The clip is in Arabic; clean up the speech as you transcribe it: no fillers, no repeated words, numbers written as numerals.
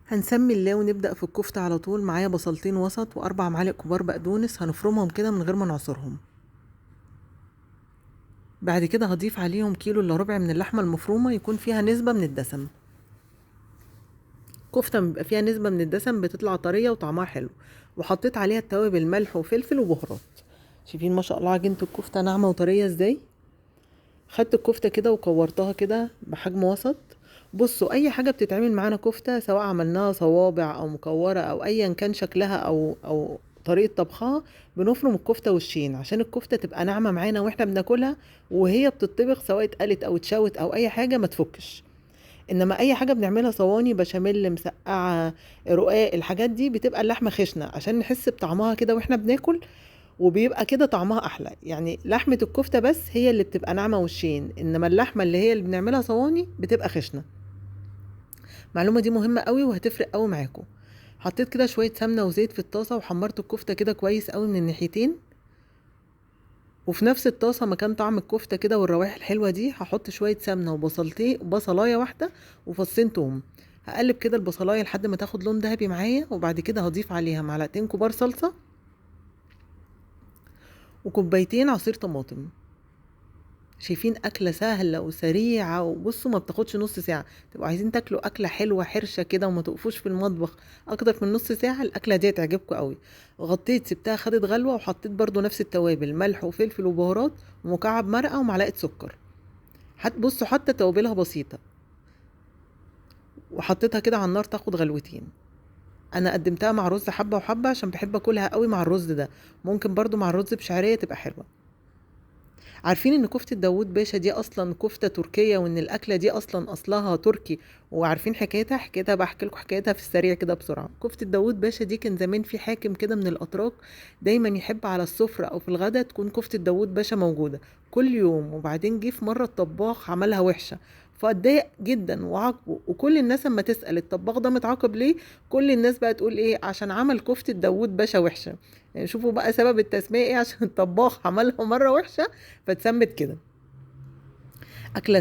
هنسمي الله ونبدأ في الكفتة على طول. معايا بصلتين وسط و4 معالق كبار بقدونس، هنفرمهم كده من غير ما نعصرهم. بعد كده هضيف عليهم كيلو الا ربع من اللحمة المفرومة، يكون فيها نسبة من الدسم. كفتة بيبقى فيها نسبة من الدسم بتطلع طرية وطعمها حلو. وحطيت عليها التوابل ملح وفلفل وبهارات. شايفين ما شاء الله عجينة الكفتة ناعمة وطرية ازاي. خدت الكفتة كده وكورتها كده بحجم وسط. بصوا، اي حاجة بتتعمل معانا كفتة، سواء عملناها صوابع او مكورة او ايا كان شكلها او طريقة طبخها، بنفرم الكفتة وشين عشان الكفتة تبقى ناعمة معانا واحنا بناكلها. وهي بتطبخ سواء اتقلت او اتشوت او اي حاجة ما تفكش. انما اي حاجة بنعملها صواني، بشاميل، مسقعة، رقاق، الحاجات دي بتبقى اللحمة خشنة عشان نحس بطعمها كده واحنا بناكل. وبيبقى كده طعمها احلى، يعني لحمة الكفتة بس هي اللي بتبقى ناعمة وشين، انما اللحمة اللي هي اللي بنعملها صواني بتبقى خشنة. المعلومة دي مهمة قوي وهتفرق قوي معاكم. حطيت كده شوية سمنة وزيت في الطاسة وحمرت الكفتة كده كويس قوي من الناحيتين. وفي نفس الطاسة مكان طعم الكفتة كده والروائح الحلوة دي، هحط شوية سمنة وبصلتين، بصلاية واحدة وفصين توم. هقلب كده البصلاية لحد ما تاخد لون ذهبي معايا، وبعد كده هضيف عليها معلقتين كبار صلصة وكوبايتين عصير طماطم. شايفين؟ أكلة سهلة وسريعة، وبصوا ما بتاخدش نص ساعة. تبقوا عايزين تاكلوا أكلة حلوة حرشة كده وما تقفوش في المطبخ أكتر من نص ساعة، الأكلة دي هتعجبكم قوي. غطيت سبتها خدت غلوة، وحطيت برضو نفس التوابل، ملح وفلفل وبهارات ومكعب مرقة ومعلقة سكر. بصوا حتى توابلها بسيطة. وحطيتها كده على النار تاخد غلوتين. انا قدمتها مع رز حبة وحبة عشان بحب اكلها قوي مع الرز ده. ممكن برضو مع الرز بشعرية تبقى حلوة. عارفين ان كفتة داوود باشا دي اصلا كفتة تركية، وان الاكلة دي اصلها تركي؟ وعارفين حكايتها بحكي لكم حكايتها في السريع كده بسرعة. كفتة داوود باشا دي كان زمان في حاكم كده من الاتراك، دايما يحب على السفرة او في الغداء تكون كفتة داوود باشا موجودة كل يوم. وبعدين جه في مرة الطباخ عملها وحشة، فاتضايق جدا وعاقبه. وكل الناس اما تسأل الطباخ ده متعاقب ليه، كل الناس بقى تقول ايه؟ عشان عمل كفتة داوود باشا وحشة. يعني شوفوا بقى سبب التسمية ايه، عشان الطباخ عملها مرة وحشة فتسمت كده. أكلة